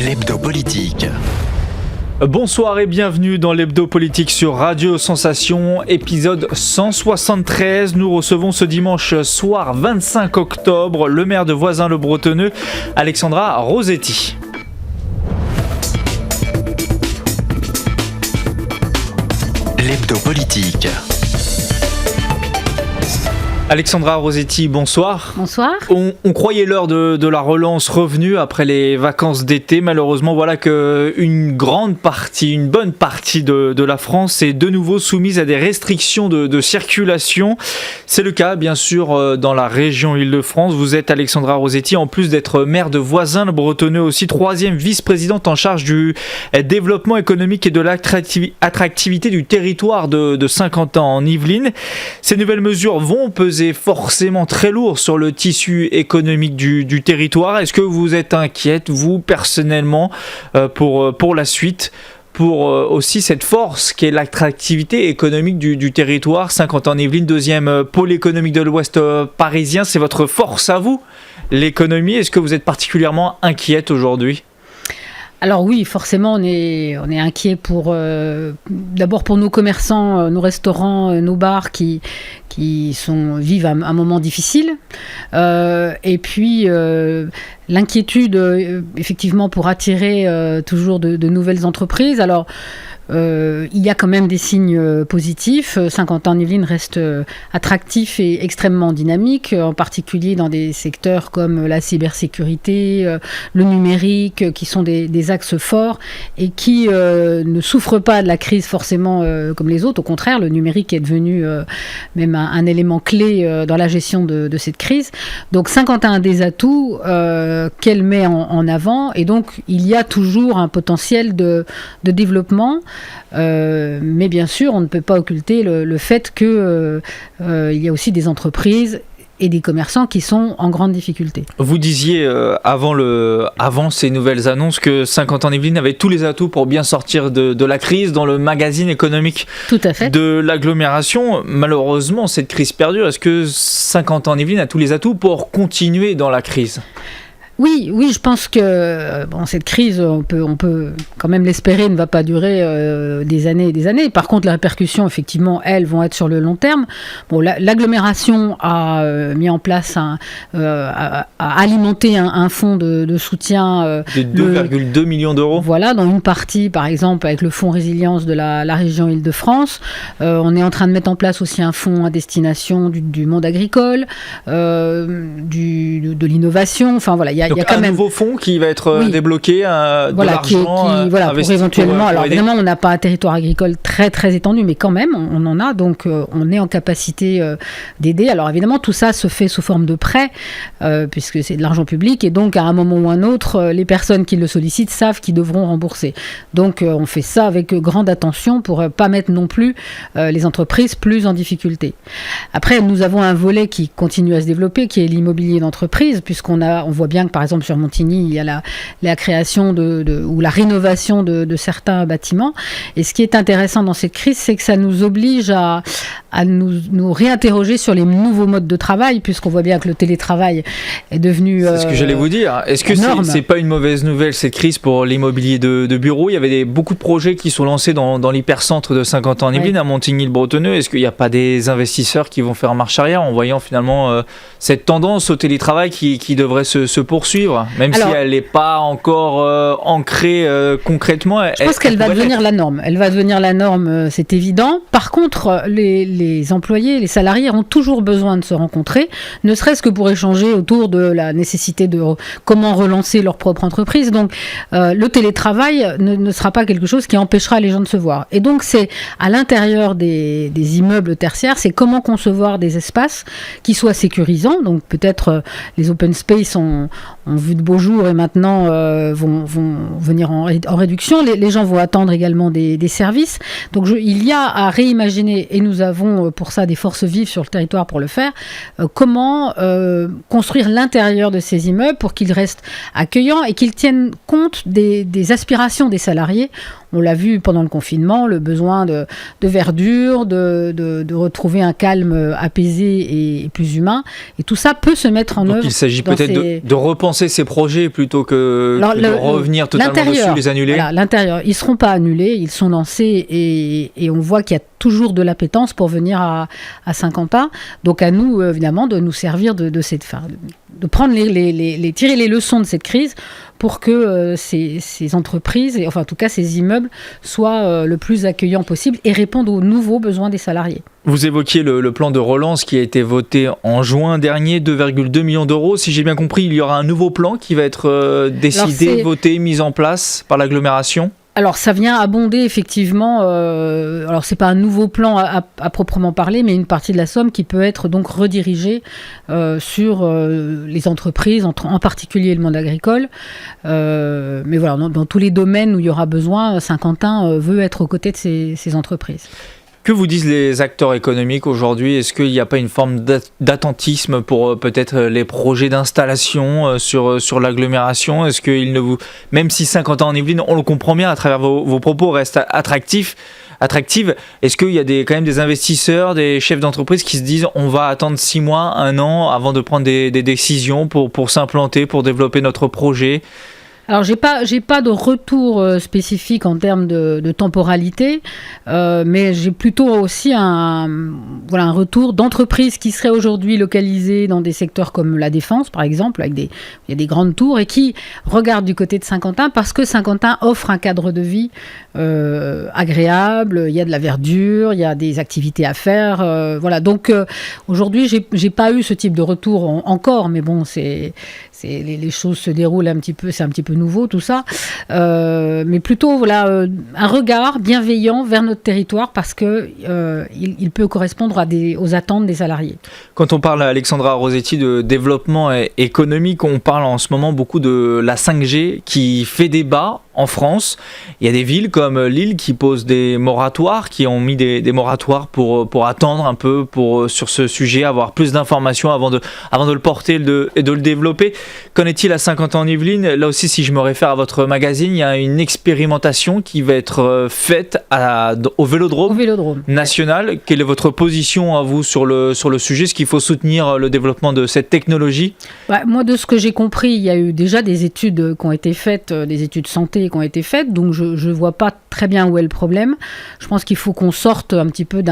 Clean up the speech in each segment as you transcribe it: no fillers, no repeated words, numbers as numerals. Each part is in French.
L'hebdo politique. Bonsoir et bienvenue dans l'hebdo politique sur Radio Sensation, épisode 173. Nous recevons ce dimanche soir 25 octobre le maire de Voisins-le-Bretonneux, Alexandra Rosetti. L'hebdo politique. Alexandra Rosetti, bonsoir. Bonsoir. On croyait l'heure de la relance revenue après les vacances d'été. Malheureusement, voilà qu'une bonne partie de la France est de nouveau soumise à des restrictions de circulation. C'est le cas, bien sûr, dans la région Île-de-France. Vous êtes Alexandra Rosetti, en plus d'être maire de Voisins-le-Bretonneux, aussi troisième vice-présidente en charge du développement économique et de l'attractivité du territoire de Saint-Quentin en Yvelines. Ces nouvelles mesures vont peser forcément très lourd sur le tissu économique du territoire. Est-ce que vous êtes inquiète, vous, personnellement, pour la suite, pour aussi cette force qui est l'attractivité économique du territoire? Saint-Quentin-en-Yvelines, deuxième pôle économique de l'Ouest parisien, c'est votre force à vous, l'économie. Est-ce que vous êtes particulièrement inquiète aujourd'hui ? Alors oui, forcément, on est inquiet d'abord pour nos commerçants, nos restaurants, nos bars qui vivent un moment difficile. Et puis l'inquiétude, effectivement, pour attirer toujours de nouvelles entreprises. Alors, il y a quand même des signes positifs. Saint-Quentin-en-Yvelines reste attractif et extrêmement dynamique, en particulier dans des secteurs comme la cybersécurité, le numérique, qui sont des axes forts et qui ne souffrent pas de la crise forcément comme les autres. Au contraire, le numérique est devenu même un élément clé dans la gestion de cette crise. Donc Saint-Quentin a des atouts qu'elle met en avant, et donc il y a toujours un potentiel de développement. Mais bien sûr, on ne peut pas occulter le fait qu'il y a aussi des entreprises et des commerçants qui sont en grande difficulté. Vous disiez avant ces nouvelles annonces que Saint-Quentin-en-Yvelines avait tous les atouts pour bien sortir de la crise dans le magazine économique. Tout à fait. De l'agglomération. Malheureusement, cette crise perdure. Est-ce que Saint-Quentin-en-Yvelines a tous les atouts pour continuer dans la crise ? Oui, je pense que cette crise, on peut quand même l'espérer, ne va pas durer des années et des années. Par contre, les répercussions, effectivement, elles vont être sur le long terme. Bon, l'agglomération a mis en place a alimenté un fonds de soutien de 2,2 millions d'euros. Voilà, dans une partie, par exemple, avec le fonds résilience de la région Île-de-France. On est en train de mettre en place aussi un fonds à destination du monde agricole, de l'innovation. Enfin voilà, il y a quand même nouveau fonds qui va être débloqué, de l'argent pour éventuellement. Alors évidemment, on n'a pas un territoire agricole très très étendu, mais quand même, on en a, donc on est en capacité d'aider. Alors évidemment, tout ça se fait sous forme de prêt, puisque c'est de l'argent public, et donc à un moment ou un autre, les personnes qui le sollicitent savent qu'ils devront rembourser. Donc on fait ça avec grande attention pour pas mettre non plus les entreprises plus en difficulté. Après, nous avons un volet qui continue à se développer, qui est l'immobilier d'entreprise, puisqu'on voit bien que par exemple sur Montigny, il y a la création ou la rénovation de certains bâtiments. Et ce qui est intéressant dans cette crise, c'est que ça nous oblige à nous réinterroger sur les nouveaux modes de travail, puisqu'on voit bien que le télétravail est devenu c'est ce que j'allais vous dire. Est-ce que c'est pas une mauvaise nouvelle, cette crise, pour l'immobilier de bureaux ? Il y avait beaucoup de projets qui sont lancés dans l'hypercentre de Saint-Quentin-en-Yvelines, à Montigny-le-Bretonneux. Est-ce qu'il n'y a pas des investisseurs qui vont faire marche arrière en voyant finalement cette tendance au télétravail qui devrait se poursuivre, même si elle n'est pas encore ancrée concrètement? Je pense qu'elle va devenir la norme. Elle va devenir la norme, c'est évident. Par contre, les employés, les salariés ont toujours besoin de se rencontrer, ne serait-ce que pour échanger autour de la nécessité de comment relancer leur propre entreprise. Donc, le télétravail ne sera pas quelque chose qui empêchera les gens de se voir. Et donc, c'est à l'intérieur des immeubles tertiaires, c'est comment concevoir des espaces qui soient sécurisants. Donc, peut-être les open space ont vu de beaux jours et maintenant vont venir en réduction. Les gens vont attendre également des services. Donc il y a à réimaginer, et nous avons pour ça des forces vives sur le territoire pour le faire, comment construire l'intérieur de ces immeubles pour qu'ils restent accueillants et qu'ils tiennent compte des aspirations des salariés. On l'a vu pendant le confinement, le besoin de verdure, de retrouver un calme apaisé et plus humain. Et tout ça peut se mettre en œuvre. Il s'agit peut-être de repenser ces projets plutôt que de revenir totalement dessus, les annuler. Voilà, l'intérieur, ils ne seront pas annulés, ils sont lancés et on voit qu'il y a toujours de l'appétence pour venir à Saint-Quentin. Donc à nous, évidemment, de nous servir de cette de prendre tirer les leçons de cette crise pour que ces entreprises, et enfin en tout cas ces immeubles, soient le plus accueillants possible et répondent aux nouveaux besoins des salariés. Vous évoquiez le plan de relance qui a été voté en juin dernier, 2,2 millions d'euros. Si j'ai bien compris, il y aura un nouveau plan qui va être décidé, voté, mis en place par l'agglomération. Alors ça vient abonder effectivement, alors c'est pas un nouveau plan à proprement parler, mais une partie de la somme qui peut être donc redirigée sur les entreprises, en particulier le monde agricole. Mais voilà, dans tous les domaines où il y aura besoin, Saint-Quentin veut être aux côtés de ces entreprises. Que vous disent les acteurs économiques aujourd'hui ? Est-ce qu'il n'y a pas une forme d'attentisme pour peut-être les projets d'installation sur l'agglomération ? Est-ce qu'il ne vous... Même si Saint-Quentin-en-Yvelines, on le comprend bien à travers vos propos, reste attractive, est-ce qu'il y a quand même des investisseurs, des chefs d'entreprise qui se disent on va attendre 6 mois, 1 an avant de prendre des décisions pour s'implanter, pour développer notre projet ? Alors, j'ai pas de retour spécifique en termes de temporalité, mais j'ai plutôt aussi un retour d'entreprises qui seraient aujourd'hui localisées dans des secteurs comme la Défense, par exemple, il y a des grandes tours, et qui regardent du côté de Saint-Quentin parce que Saint-Quentin offre un cadre de vie agréable, il y a de la verdure, il y a des activités à faire, voilà. Donc, aujourd'hui, j'ai pas eu ce type de retour encore, mais bon, les choses se déroulent un petit peu, c'est un petit peu nouveau tout ça, mais plutôt un regard bienveillant vers notre territoire parce que il peut correspondre aux attentes des salariés. Quand on parle, Alexandra Rossetti, de développement économique, on parle en ce moment beaucoup de la 5G qui fait débat en France. Il y a des villes comme Lille qui posent des moratoires, qui ont mis des moratoires pour attendre un peu sur ce sujet, avoir plus d'informations avant de le porter et de le développer. Qu'en est-il à Saint-Quentin-en-Yvelines ? Là aussi, si je me réfère à votre magazine, il y a une expérimentation qui va être faite au Vélodrome national. Quelle est votre position à vous sur le sujet ? Est-ce qu'il faut soutenir le développement de cette technologie ? Moi, de ce que j'ai compris, il y a eu déjà des études qui ont été faites, des études santé qui ont été faites, donc je ne vois pas très bien où est le problème. Je pense qu'il faut qu'on sorte un petit peu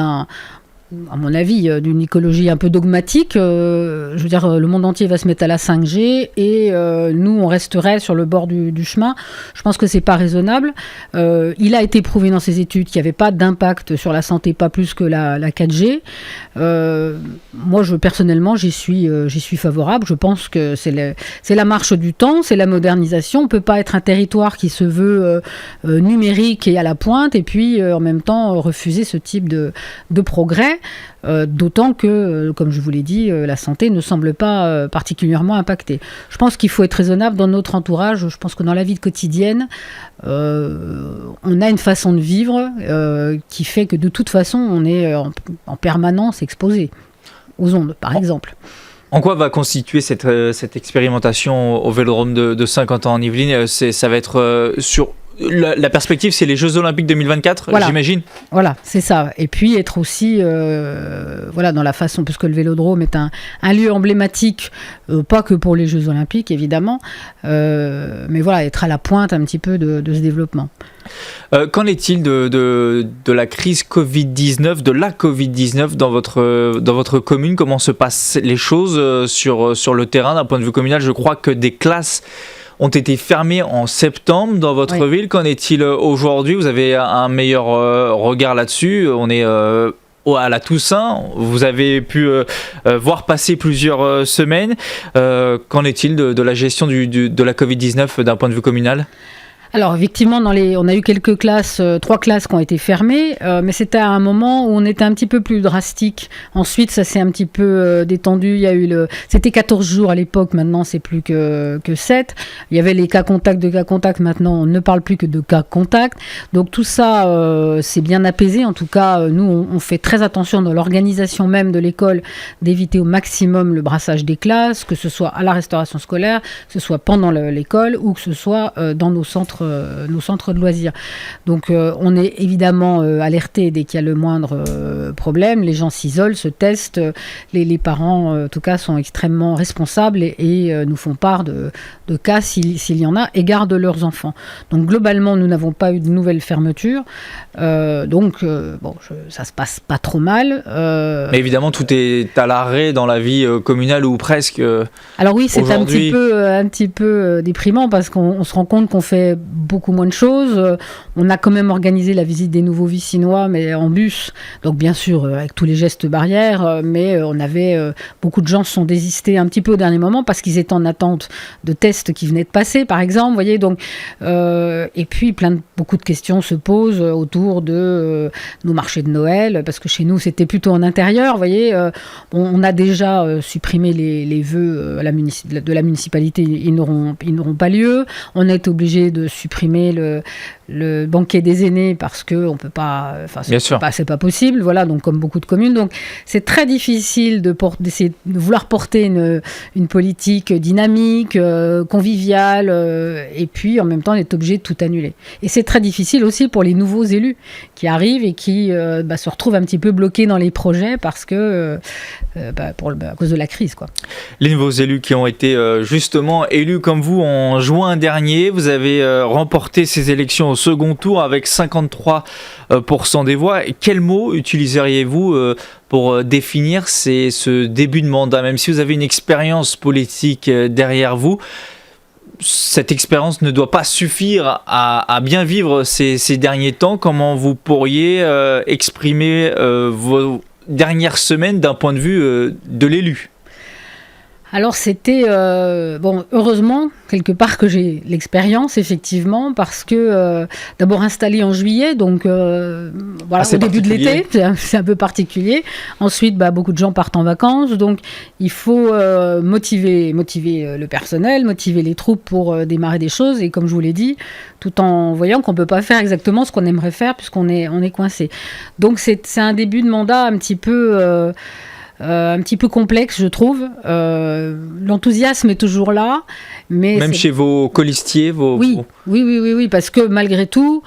à mon avis, d'une écologie un peu dogmatique. Je veux dire, le monde entier va se mettre à la 5G et nous, on resterait sur le bord du chemin. Je pense que c'est pas raisonnable. Il a été prouvé dans ces études qu'il n'y avait pas d'impact sur la santé, pas plus que la 4G. Moi, personnellement, j'y suis favorable. Je pense que c'est la marche du temps, c'est la modernisation. On ne peut pas être un territoire qui se veut numérique et à la pointe et puis en même temps refuser ce type de progrès. D'autant que, comme je vous l'ai dit, la santé ne semble pas particulièrement impactée. Je pense qu'il faut être raisonnable dans notre entourage. Je pense que dans la vie quotidienne, on a une façon de vivre qui fait que de toute façon, on est en permanence exposé aux ondes, par exemple. En quoi va constituer cette expérimentation au Vélodrome de Saint-Quentin-en-Yvelines ? Ça va être sur... La perspective, c'est les Jeux Olympiques 2024, voilà. J'imagine. Voilà, c'est ça. Et puis être aussi, dans la façon, puisque le Vélodrome est un lieu emblématique, pas que pour les Jeux Olympiques, évidemment, mais voilà, être à la pointe un petit peu de ce développement. Qu'en est-il de la crise Covid-19, de la Covid-19 dans votre commune ? Comment se passent les choses sur le terrain d'un point de vue communal ? Je crois que des classes ont été fermés en septembre dans votre ville. Qu'en est-il aujourd'hui ? Vous avez un meilleur regard là-dessus. On est à la Toussaint. Vous avez pu voir passer plusieurs semaines. Qu'en est-il de la gestion de la Covid-19 d'un point de vue communal ? Alors effectivement, on a eu quelques classes, 3 classes qui ont été fermées, mais c'était à un moment où on était un petit peu plus drastique. Ensuite, ça s'est un petit peu détendu. Il y a eu c'était 14 jours à l'époque, maintenant c'est plus que 7. Il y avait les cas contacts de cas contacts, maintenant on ne parle plus que de cas contacts. Donc tout ça, c'est bien apaisé. En tout cas, nous, on fait très attention dans l'organisation même de l'école d'éviter au maximum le brassage des classes, que ce soit à la restauration scolaire, que ce soit pendant l'école ou que ce soit dans nos centres nos centres de loisirs. Donc on est évidemment alerté dès qu'il y a le moindre problème. Les gens s'isolent, se testent. Les parents, en tout cas, sont extrêmement responsables et nous font part de cas s'il y en a et gardent leurs enfants. Donc globalement, nous n'avons pas eu de nouvelles fermetures. Ça se passe pas trop mal. Mais évidemment, tout est à l'arrêt dans la vie communale ou presque. Alors oui, c'est aujourd'hui. un petit peu déprimant parce qu'on se rend compte qu'on fait beaucoup moins de choses. On a quand même organisé la visite des nouveaux Vicinois, mais en bus. Donc bien sûr, avec tous les gestes barrières, mais beaucoup de gens se sont désistés un petit peu au dernier moment parce qu'ils étaient en attente de tests qui venaient de passer, par exemple. Vous voyez, donc, et puis beaucoup de questions se posent autour de nos marchés de Noël, parce que chez nous, c'était plutôt en intérieur. Vous voyez, on a déjà supprimé les vœux de la municipalité, ils n'auront pas lieu. On est obligé de supprimer le banquet des aînés parce que on peut pas, c'est pas possible. Voilà, donc comme beaucoup de communes, donc c'est très difficile d'essayer de vouloir porter une politique dynamique, conviviale, et puis en même temps on est obligé de tout annuler. Et c'est très difficile aussi pour les nouveaux élus qui arrivent et qui se retrouvent un petit peu bloqués dans les projets parce que à cause de la crise, quoi. Les nouveaux élus qui ont été justement élus comme vous en juin dernier, vous avez remporté ces élections au second tour avec 53% des voix. Et quel mot utiliseriez-vous pour définir ce début de mandat, même si vous avez une expérience politique derrière vous? Cette expérience ne doit pas suffire à bien vivre ces derniers temps. Comment vous pourriez exprimer vos dernières semaines d'un point de vue de l'élu? Alors c'était, heureusement, quelque part que j'ai l'expérience, effectivement, parce que d'abord installé en juillet, donc au début de l'été, c'est un peu particulier. Ensuite, beaucoup de gens partent en vacances, donc il faut motiver le personnel, motiver les troupes pour démarrer des choses, et comme je vous l'ai dit, tout en voyant qu'on ne peut pas faire exactement ce qu'on aimerait faire, puisqu'on est coincé. Donc c'est un début de mandat un petit peu complexe, je trouve. L'enthousiasme est toujours là, mais même chez vos colistiers, oui, parce que malgré tout,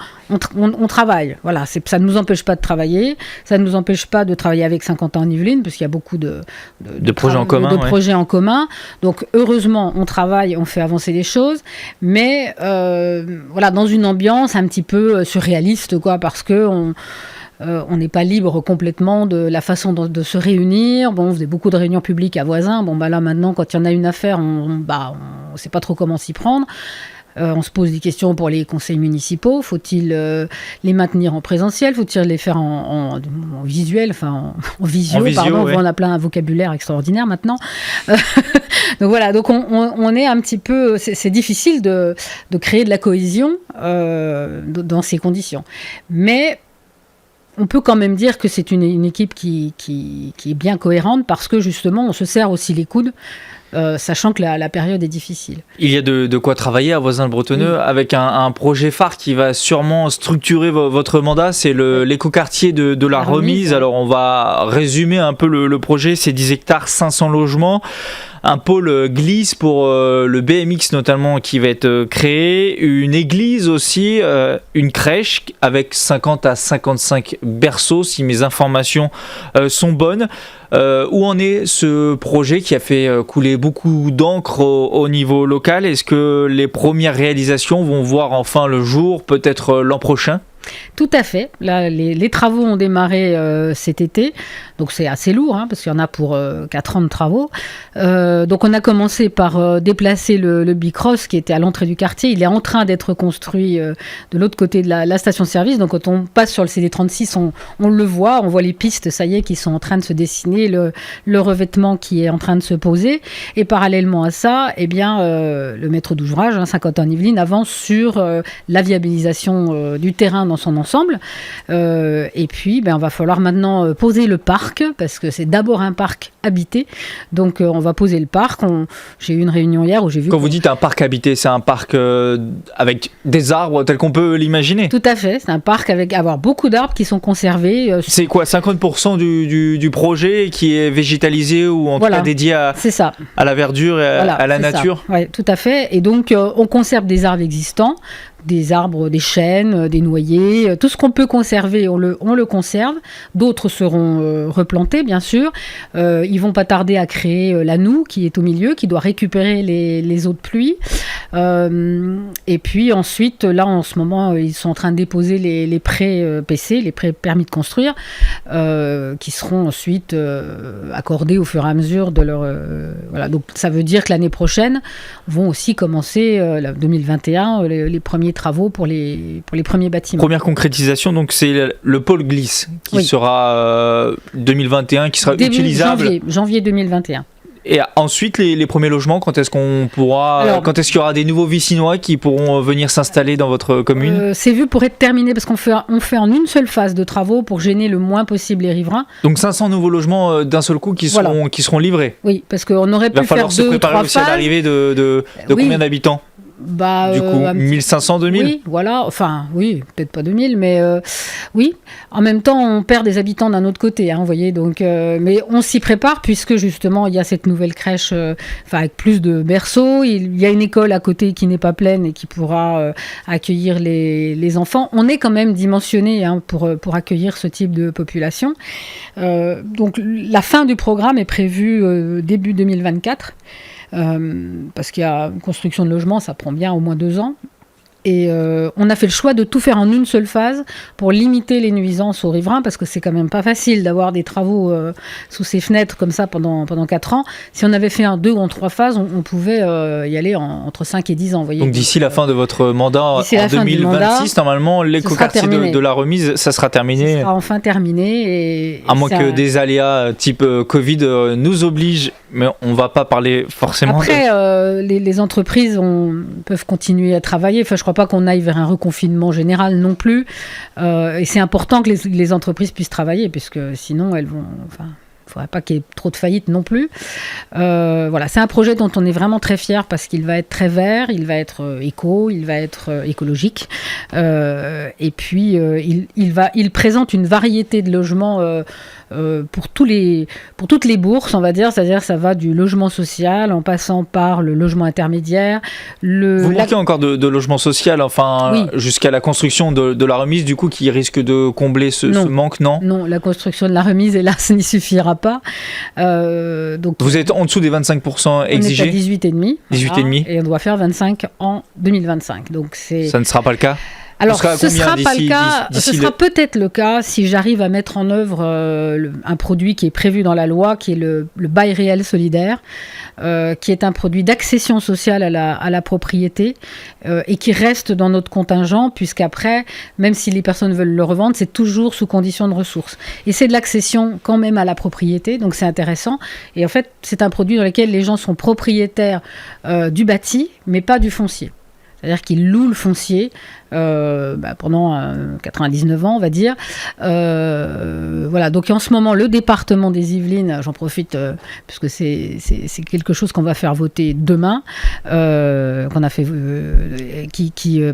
on travaille. Voilà, ça ne nous empêche pas de travailler, ça ne nous empêche pas de travailler avec Saint-Quentin-en-Yvelines, parce qu'il y a beaucoup de projets en commun. Projets en commun. Donc heureusement, on travaille, on fait avancer les choses, mais dans une ambiance un petit peu surréaliste, quoi, parce que on n'est pas libre complètement de la façon de se réunir. On faisait beaucoup de réunions publiques à Voisins. Là, maintenant, quand il y en a une à faire, on ne sait pas trop comment s'y prendre. On se pose des questions pour les conseils municipaux. Faut-il les maintenir en présentiel? Faut-il les faire en visuel, en visio, pardon. Ouais. On a plein un vocabulaire extraordinaire maintenant. Donc voilà, on est un petit peu... C'est difficile de créer de la cohésion dans ces conditions. Mais on peut quand même dire que c'est une équipe qui est bien cohérente parce que justement on se serre aussi les coudes, sachant que la période est difficile. Il y a de quoi travailler à Voisins-le-Bretonneux avec un projet phare qui va sûrement structurer votre mandat, c'est l'écoquartier de la remise. Alors on va résumer un peu le projet, c'est 10 hectares, 500 logements. Un pôle glisse pour le BMX notamment qui va être créé, une église aussi, une crèche avec 50 à 55 berceaux si mes informations sont bonnes. Où en est ce projet qui a fait couler beaucoup d'encre au niveau local? Est-ce que les premières réalisations vont voir enfin le jour, peut-être l'an prochain? Tout à fait. Là, les travaux ont démarré cet été, donc c'est assez lourd, parce qu'il y en a pour 4 ans de travaux. Donc on a commencé par déplacer le bicross qui était à l'entrée du quartier. Il est en train d'être construit de l'autre côté de la station-service. Donc quand on passe sur le CD36, on le voit, on voit les pistes, ça y est, qui sont en train de se dessiner, le revêtement qui est en train de se poser. Et parallèlement à ça, le maître d'ouvrage, Saint-Quentin-en-Yvelines, avance sur la viabilisation du terrain dans son ensemble. Et puis, on va falloir maintenant poser le parc, parce que c'est d'abord un parc habité. Donc, on va poser le parc. J'ai eu une réunion hier où j'ai vu... Quand vous dites un parc habité, c'est un parc avec des arbres tel qu'on peut l'imaginer? Tout à fait. C'est un parc avec beaucoup d'arbres qui sont conservés. C'est quoi, 50% du projet qui est végétalisé ou en tout cas dédié à la verdure et à la nature? Oui, tout à fait. Et donc, on conserve des arbres existants des arbres, des chênes, des noyers, tout ce qu'on peut conserver, on le conserve. D'autres seront replantés, bien sûr. Ils vont pas tarder à créer la noue qui est au milieu, qui doit récupérer les eaux de pluie. Et puis ensuite, là en ce moment, ils sont en train de déposer les prêts PC, les prêts permis de construire, qui seront ensuite accordés au fur et à mesure de leur... voilà. Donc ça veut dire que l'année prochaine vont aussi commencer, 2021, les premiers travaux pour les premiers bâtiments. Première concrétisation, donc c'est le pôle glisse qui sera 2021, qui sera début utilisable. Janvier 2021. Et ensuite, les premiers logements, quand est-ce qu'on pourra, quand est-ce qu'il y aura des nouveaux Vicinois qui pourront venir s'installer dans votre commune? C'est vu pour être terminé parce qu'on fait en une seule phase de travaux pour gêner le moins possible les riverains. Donc 500 nouveaux logements d'un seul coup qui seront livrés. Oui, parce qu'on aurait pu faire 2 ou 3 phases. Il va falloir se préparer aussi à l'arrivée de combien d'habitants? Du coup, 1500, 2000? Oui, voilà. Enfin, oui, peut-être pas 2000, mais oui. En même temps, on perd des habitants d'un autre côté, vous voyez. Donc, mais on s'y prépare puisque justement, il y a cette nouvelle crèche, avec plus de berceaux. Il y a une école à côté qui n'est pas pleine et qui pourra accueillir les enfants. On est quand même dimensionné pour accueillir ce type de population. Donc, la fin du programme est prévue début 2024. Parce qu'il y a une construction de logement, ça prend bien au moins 2 ans. Et on a fait le choix de tout faire en une seule phase pour limiter les nuisances aux riverains, parce que c'est quand même pas facile d'avoir des travaux sous ces fenêtres comme ça pendant 4 ans. Si on avait fait en 2 ou en 3 phases, on pouvait y aller entre 5 et 10 ans. Voyez. Donc d'ici la fin de votre mandat, en 2026, normalement, l'écoquartier de la Remise, ça sera terminé. Ça sera enfin terminé. À moins que des aléas type Covid nous obligent, mais on va pas parler forcément... Après, les entreprises peuvent continuer à travailler. Enfin, je crois pas qu'on aille vers un reconfinement général non plus. Et c'est important que les entreprises puissent travailler, puisque sinon elles vont... Enfin, il ne faudrait pas qu'il y ait trop de faillites non plus. Voilà, c'est un projet dont on est vraiment très fiers parce qu'il va être très vert, il va être éco, il va être écologique. Et puis, il présente une variété de logements pour toutes les bourses, on va dire. C'est-à-dire ça va du logement social en passant par le logement intermédiaire. Vous manquez encore de logement social, enfin, oui. Jusqu'à la construction de la Remise, du coup, qui risque de combler ce manque, non? Non, la construction de la Remise, hélas, n'y suffira pas. Donc, vous êtes en dessous des 25% exigés? On est à 18,5. 18,5. Et on doit faire 25 en 2025. Donc ça ne sera pas le cas? Alors, ce ne sera pas le cas. Ce sera peut-être le cas si j'arrive à mettre en œuvre un produit qui est prévu dans la loi, qui est le bail réel solidaire, qui est un produit d'accession sociale à la propriété et qui reste dans notre contingent, puisqu'après, même si les personnes veulent le revendre, c'est toujours sous condition de ressources. Et c'est de l'accession quand même à la propriété, donc c'est intéressant. Et en fait, c'est un produit dans lequel les gens sont propriétaires du bâti, mais pas du foncier. C'est-à-dire qu'ils louent le foncier pendant 99 ans, on va dire. Voilà. Donc en ce moment, le département des Yvelines, j'en profite puisque c'est quelque chose qu'on va faire voter demain, qu'on a fait,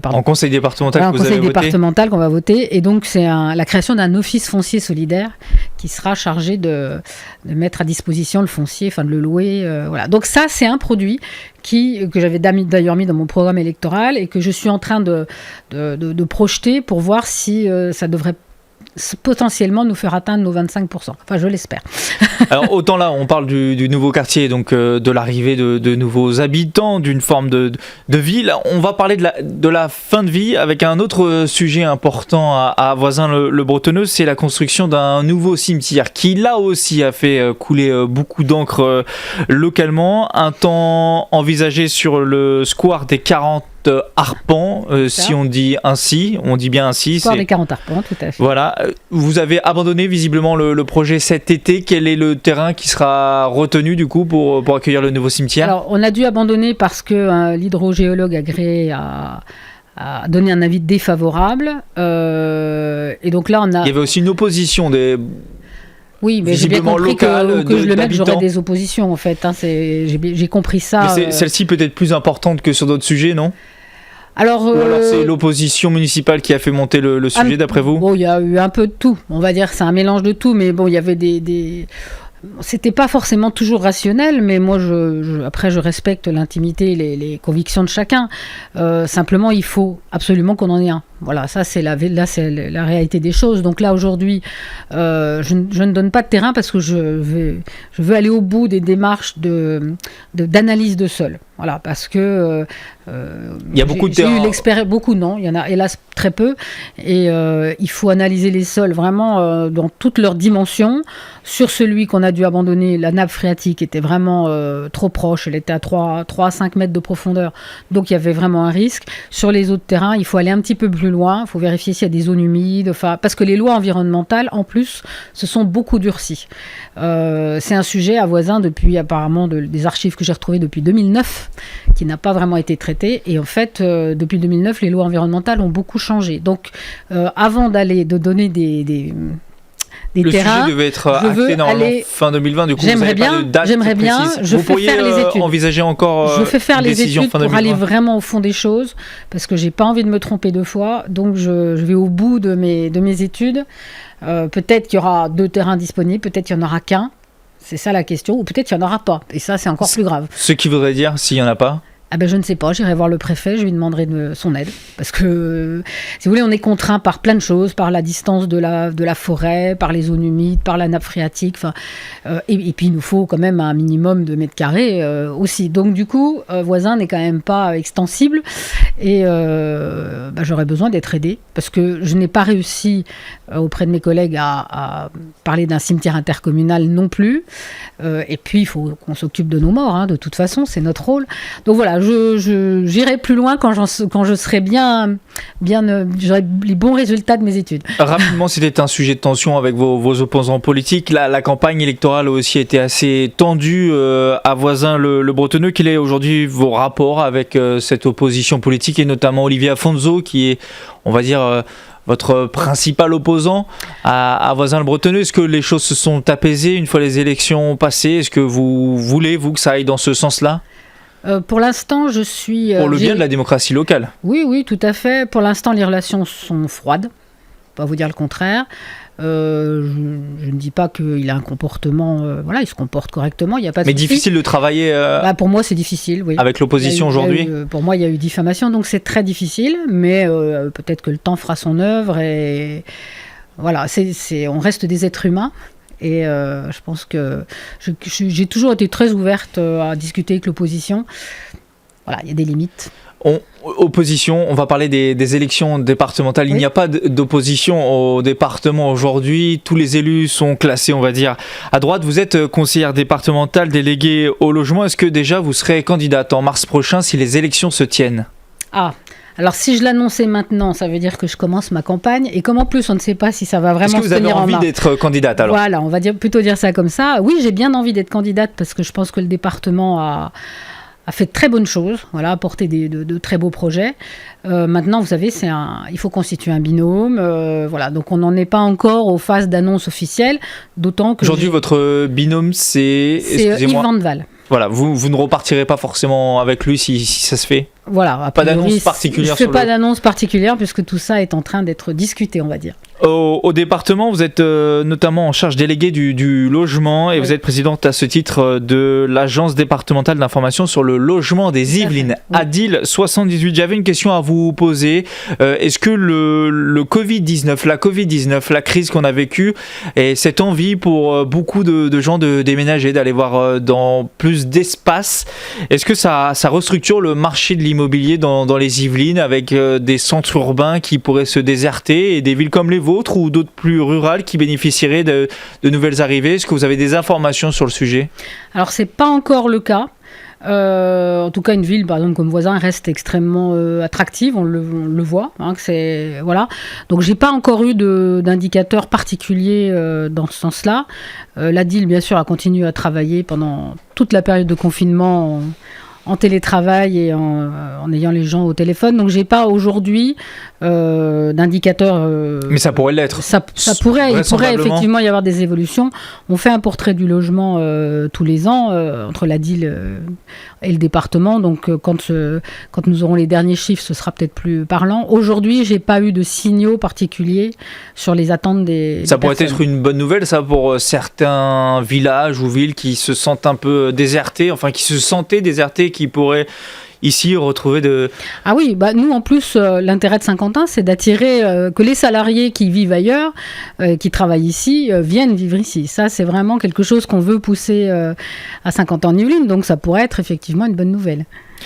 en conseil départemental, en conseil départemental qu'on va voter. Et donc c'est la création d'un office foncier solidaire qui sera chargé de mettre à disposition le foncier, enfin de le louer. Voilà. Donc ça, c'est un produit que j'avais d'ailleurs mis dans mon programme électoral et que je suis en train de projeter pour voir si ça devrait potentiellement nous faire atteindre nos 25%. Enfin, je l'espère. Alors, autant là, on parle du nouveau quartier, donc de l'arrivée de nouveaux habitants, d'une forme de ville. On va parler de la fin de vie avec un autre sujet important à Voisins le Bretonneux, c'est la construction d'un nouveau cimetière qui, là aussi, a fait couler beaucoup d'encre localement. Un temps envisagé sur le square des 40 arpents, si on dit ainsi, on dit bien ainsi. Square des 40 arpents, tout à fait. Voilà, vous avez abandonné visiblement le projet cet été. Quel est le terrain qui sera retenu du coup pour accueillir le nouveau cimetière? Alors, on a dû abandonner parce que l'hydrogéologue agréé a donné un avis défavorable. Et donc là, on a... Il y avait aussi une opposition des... Oui, mais j'ai bien compris que je le mette, j'aurais des oppositions en fait. J'ai compris ça. Mais celle-ci peut être plus importante que sur d'autres sujets, non? Alors, ou alors c'est l'opposition municipale qui a fait monter le sujet, d'après vous? Bon, il y a eu un peu de tout. On va dire c'est un mélange de tout, mais bon, il y avait C'était pas forcément toujours rationnel, mais moi, après, je respecte l'intimité, les convictions de chacun. Simplement, il faut absolument qu'on en ait un. Voilà, ça, c'est la réalité des choses. Donc là, aujourd'hui, je ne donne pas de terrain parce que je veux aller au bout des démarches d'analyse de sol. Voilà, parce que il y a beaucoup de terrain. Beaucoup, non, il y en a hélas très peu. Et il faut analyser les sols vraiment dans toutes leurs dimensions. Sur celui qu'on a dû abandonner, la nappe phréatique était vraiment trop proche. Elle était à 3 à 5 mètres de profondeur. Donc il y avait vraiment un risque. Sur les autres terrains, il faut aller un petit peu plus loin. Il faut vérifier s'il y a des zones humides. Parce que les lois environnementales, en plus, se sont beaucoup durcies. C'est un sujet à Voisin depuis apparemment des archives que j'ai retrouvées depuis 2009, qui n'a pas vraiment été traité. Et en fait, depuis 2009, les lois environnementales ont beaucoup changé. Donc, avant de donner des terrains, sujet devait être acté normalement fin 2020. Du coup, vous n'avez pas de date précise. Je fais faire les études. Envisager encore je fais faire une les décision études fin pour 2020. aller vraiment au fond des choses, parce que j'ai pas envie de me tromper 2 fois. Donc, je vais au bout de mes études. Peut-être qu'il y aura 2 terrains disponibles, peut-être qu'il n'y en aura qu'un. C'est ça la question. Ou peut-être qu'il n'y en aura pas. Et ça, c'est encore plus grave. Ce qui voudrait dire s'il n'y en a pas. Ah ben je ne sais pas, j'irai voir le préfet, je lui demanderai son aide. Parce que, si vous voulez, on est contraint par plein de choses, par la distance de la forêt, par les zones humides, par la nappe phréatique. Et puis il nous faut quand même un minimum de mètres carrés aussi. Donc du coup, Voisin n'est quand même pas extensible. Et j'aurais besoin d'être aidée. Parce que je n'ai pas réussi auprès de mes collègues à parler d'un cimetière intercommunal non plus. Et puis il faut qu'on s'occupe de nos morts, de toute façon, c'est notre rôle. Donc voilà, j'irai plus loin quand je serai j'aurai les bons résultats de mes études. Rapidement, c'était un sujet de tension avec vos opposants politiques. La campagne électorale a aussi été assez tendue à Voisin le Bretonneux. Quel est aujourd'hui vos rapports avec cette opposition politique et notamment Olivier Afonso qui est, on va dire, votre principal opposant à Voisin le Bretonneux? Est-ce que les choses se sont apaisées une fois les élections passées? Est-ce que vous voulez, que ça aille dans ce sens-là? Pour l'instant, je suis... Pour le bien de la démocratie locale. Oui, tout à fait. Pour l'instant, les relations sont froides. Pas vous dire le contraire. Je ne dis pas qu'il a un comportement... il se comporte correctement, il n'y a pas de souci. Difficile de travailler... pour moi, c'est difficile, oui. Avec l'opposition aujourd'hui pour moi, il y a eu diffamation, donc c'est très difficile. Mais peut-être que le temps fera son œuvre. Et voilà, on reste des êtres humains. Et je pense que j'ai toujours été très ouverte à discuter avec l'opposition. Voilà, il y a des limites. Opposition, on va parler des élections départementales. Oui. Il n'y a pas d'opposition au département aujourd'hui. Tous les élus sont classés, on va dire, à droite. Vous êtes conseillère départementale déléguée au logement. Est-ce que déjà vous serez candidate en mars prochain si les élections se tiennent? Alors, si je l'annonçais maintenant, ça veut dire que je commence ma campagne. Et comme en plus, on ne sait pas si ça va vraiment se tenir en mars. Est-ce que vous avez envie d'être candidate alors? Voilà, on va plutôt dire ça comme ça. Oui, j'ai bien envie d'être candidate parce que je pense que le département a fait de très bonnes choses, a apporté de très beaux projets. Maintenant, vous savez, il faut constituer un binôme. Donc on n'en est pas encore aux phases d'annonce officielle, d'autant que... Aujourd'hui, votre binôme, c'est Yves Vandeval. Voilà, vous ne repartirez pas forcément avec lui si ça se fait? Voilà, pas d'annonce particulière. Je ne fais pas d'annonce particulière puisque tout ça est en train d'être discuté, on va dire. Au département, vous êtes notamment en charge déléguée du logement et vous êtes présidente à ce titre de l'agence départementale d'information sur le logement des Yvelines, ADIL 78. J'avais une question à vous poser. Est-ce que le Covid-19, la crise qu'on a vécue et cette envie pour beaucoup de gens de déménager, d'aller voir dans plus d'espace, est-ce que ça restructure le marché de l'immobilier dans les Yvelines avec des centres urbains qui pourraient se déserter et des villes comme les vôtres ou d'autres plus rurales qui bénéficieraient de nouvelles arrivées? Est-ce que vous avez des informations sur le sujet? Alors, c'est pas encore le cas. En tout cas, une ville, par exemple, comme Voisin, reste extrêmement attractive, on le voit. Voilà. Donc, j'ai pas encore eu d'indicateurs particuliers dans ce sens-là. L'ADIL, bien sûr, a continué à travailler pendant toute la période de confinement en télétravail et en ayant les gens au téléphone. Donc, j'ai pas aujourd'hui d'indicateurs... Mais ça pourrait l'être. Il pourrait effectivement y avoir des évolutions. On fait un portrait du logement tous les ans entre l'ADIL, et le département. Donc quand nous aurons les derniers chiffres, ce sera peut-être plus parlant. Aujourd'hui, j'ai pas eu de signaux particuliers sur les attentes des Ça pourrait personnes. être une bonne nouvelle, ça, pour certains villages ou villes qui se sentent un peu désertés, enfin qui se sentaient désertés, qui pourraient ici retrouver de... Ah oui, nous en plus, l'intérêt de Saint-Quentin, c'est d'attirer que les salariés qui vivent ailleurs, qui travaillent ici, viennent vivre ici. Ça, c'est vraiment quelque chose qu'on veut pousser à Saint-Quentin-en-Yvelines, donc ça pourrait être effectivement une bonne nouvelle.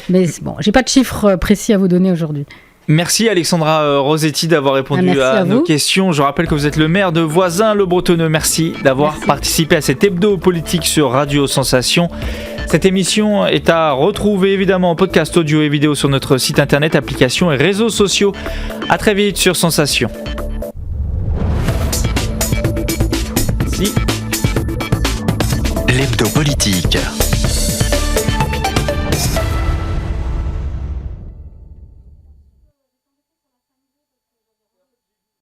Mais bon, j'ai pas de chiffres précis à vous donner aujourd'hui. Merci Alexandra Rosetti d'avoir répondu Merci à à nos vous. questions. Je rappelle que vous êtes le maire de Voisins-le-Bretonneux. Merci d'avoir participé à cet hebdo politique sur Radio Sensation. Cette émission est à retrouver évidemment en podcast audio et vidéo sur notre site internet, applications et réseaux sociaux. À très vite sur Sensation. L'hebdo politique.